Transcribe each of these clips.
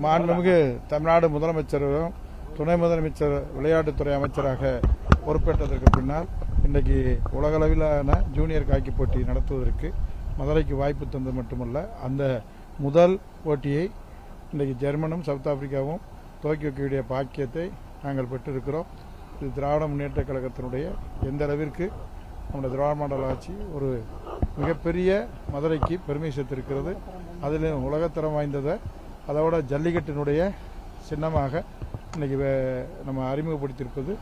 மாண்புமிகு தமிழ்நாடு முதலமைச்சரும் துணை முதலமைச்சர் விளையாட்டுத்துறை அமைச்சராக பொறுப்பேற்றதற்கு பின்னால் இன்றைக்கு உலகளவிலான ஜூனியர் காக்கி போட்டி நடத்துவதற்கு மதுரைக்கு வாய்ப்பு தந்தது மட்டுமல்ல, அந்த முதல் போட்டியை இன்றைக்கு ஜெர்மனும் சவுத் ஆப்பிரிக்காவும் துவக்கி வைக்கக்கூடிய பாக்கியத்தை நாங்கள் பெற்றிருக்கிறோம். இது திராவிட முன்னேற்ற கழகத்தினுடைய எந்த அளவிற்கு நம்முடைய திராவிட மாடல் ஆட்சி ஒரு மிகப்பெரிய மதுரைக்கு பெருமை சேர்த்திருக்கிறது. அதில் உலகத்தரம் வாய்ந்ததை அதோட ஜல்லிக்கட்டினுடைய சின்னமாக இன்றைக்கி நம்ம அறிமுகப்படுத்தியிருப்பது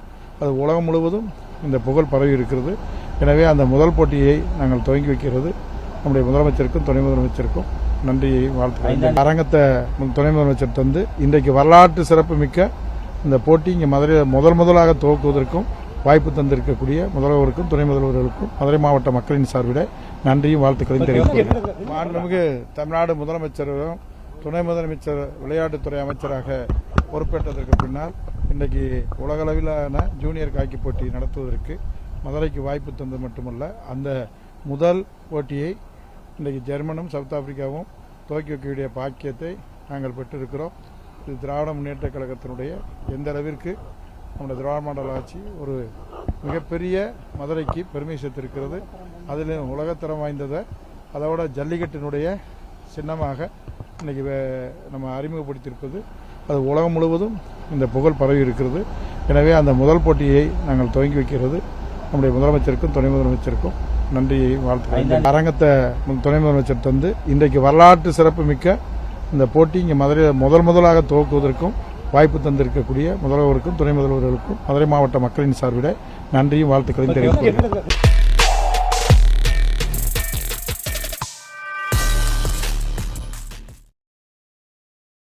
அது உலகம் முழுவதும் இந்த புகழ் பரவி இருக்கிறது. எனவே அந்த முதல் போட்டியை நாங்கள் துவங்கி வைக்கிறது நம்முடைய முதலமைச்சருக்கும் துணை முதலமைச்சருக்கும் நன்றியை வாழ்த்துக்கிறேன். அரங்கத்தை துணை முதலமைச்சர் தந்து இன்றைக்கு வரலாற்று சிறப்பு மிக்க இந்த போட்டி இங்கே மதுரையில் முதலாக துவக்குவதற்கும் வாய்ப்பு தந்திருக்கக்கூடிய முதல்வருக்கும் துணை முதல்வர்களுக்கும் மதுரை மாவட்ட மக்களின் சார்பில் நன்றியும் வாழ்த்துக்களையும் தெரிவித்துள்ளேன். மாண்புமிகு தமிழ்நாடு முதலமைச்சரும் துணை முதலமைச்சர் விளையாட்டுத்துறை அமைச்சராக பொறுப்பேற்றதற்கு பின்னால் இன்றைக்கு உலகளவிலான ஜூனியர் காக்கி போட்டி நடத்துவதற்கு மதுரைக்கு வாய்ப்பு தந்தது மட்டுமல்ல, அந்த முதல் போட்டியை இன்றைக்கு ஜெர்மனும் சவுத் ஆப்பிரிக்காவும் துவக்கி வைக்கக்கூடிய பாக்கியத்தை நாங்கள் பெற்றிருக்கிறோம். இது திராவிட முன்னேற்ற கழகத்தினுடைய எந்த அளவிற்கு நம்முடைய திராவிட மாடல் ஆட்சி ஒரு மிகப்பெரிய மதுரைக்கு பெருமை சேர்த்திருக்கிறது. அதில் உலகத்தரம் வாய்ந்ததை அதோட ஜல்லிக்கட்டினுடைய சின்னமாக இன்றைக்கி நம்ம அறிமுகப்படுத்தியிருப்பது அது உலகம் முழுவதும் இந்த புகழ் பரவி இருக்கிறது. எனவே அந்த முதல் போட்டியை நாங்கள் துவங்கி வைக்கிறது நம்முடைய முதலமைச்சருக்கும் துணை முதலமைச்சருக்கும் நன்றியை வாழ்த்துக்கிறேன். அரங்கத்தை துணை முதலமைச்சர் தந்து இன்றைக்கு வரலாற்று சிறப்பு மிக்க இந்த போட்டி இங்கே மதுரையில் முதலாக துவக்குவதற்கும் வாய்ப்பு தந்திருக்கக்கூடிய முதல்வருக்கும் துணை முதல்வர்களுக்கும் மதுரை மாவட்ட மக்களின் சார்பில் நன்றியும் வாழ்த்துக்களையும் தெரிவித்துள்ளேன்.